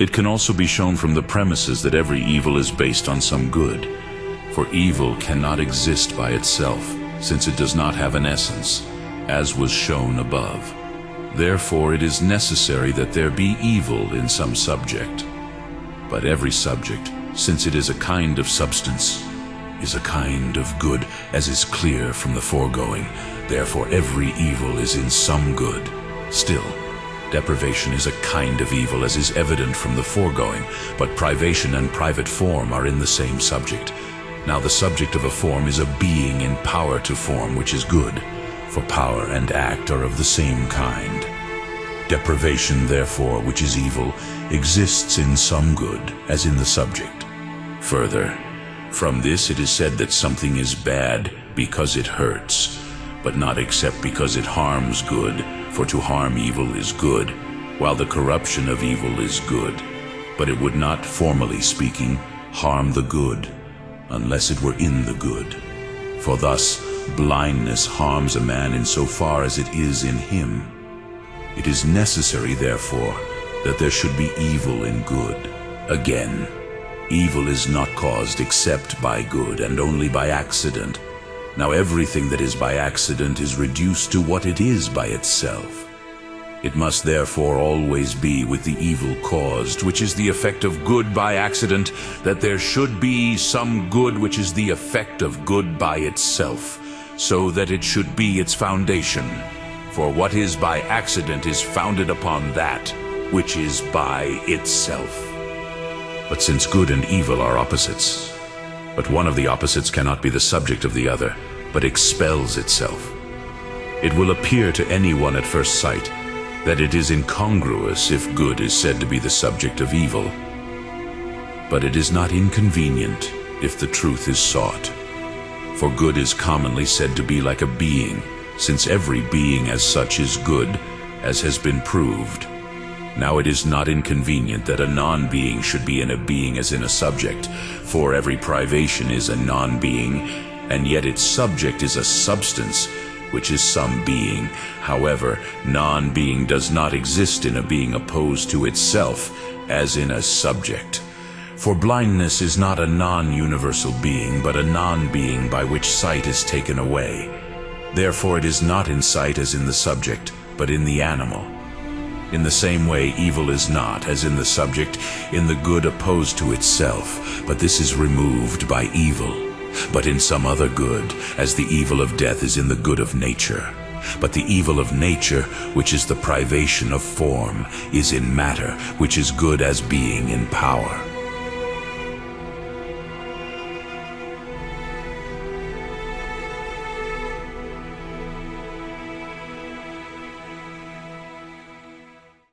It can also be shown from the premises that every evil is based on some good. For evil cannot exist by itself, since it does not have an essence, as was shown above. Therefore it is necessary that there be evil in some subject. But every subject, since it is a kind of substance, is a kind of good, as is clear from the foregoing. Therefore every evil is in some good. Still, deprivation is a kind of evil, as is evident from the foregoing, but privation and private form are in the same subject. Now the subject of a form is a being in power to form, which is good, for power and act are of the same kind. Deprivation, therefore, which is evil, exists in some good, as in the subject. Further, from this it is said that something is bad because it hurts, but not except because it harms good, for to harm evil is good, while the corruption of evil is good. But it would not, formally speaking, harm the good, unless it were in the good. For thus, blindness harms a man in so far as it is in him. It is necessary, therefore, that there should be evil in good. Again, evil is not caused except by good, and only by accident. Now everything that is by accident is reduced to what it is by itself. It must therefore always be with the evil caused, which is the effect of good by accident, that there should be some good which is the effect of good by itself, so that it should be its foundation. For what is by accident is founded upon that which is by itself. But since good and evil are opposites, but one of the opposites cannot be the subject of the other, but expels itself, it will appear to anyone at first sight that it is incongruous if good is said to be the subject of evil. But it is not inconvenient if the truth is sought. For good is commonly said to be like a being, since every being as such is good, as has been proved. Now it is not inconvenient that a non-being should be in a being as in a subject, for every privation is a non-being, and yet its subject is a substance, which is some being. However, non-being does not exist in a being opposed to itself, as in a subject. For blindness is not a non-universal being, but a non-being by which sight is taken away. Therefore it is not in sight as in the subject, but in the animal. In the same way, evil is not, as in the subject, in the good opposed to itself, but this is removed by evil. But in some other good, as the evil of death is in the good of nature. But the evil of nature, which is the privation of form, is in matter, which is good as being in power.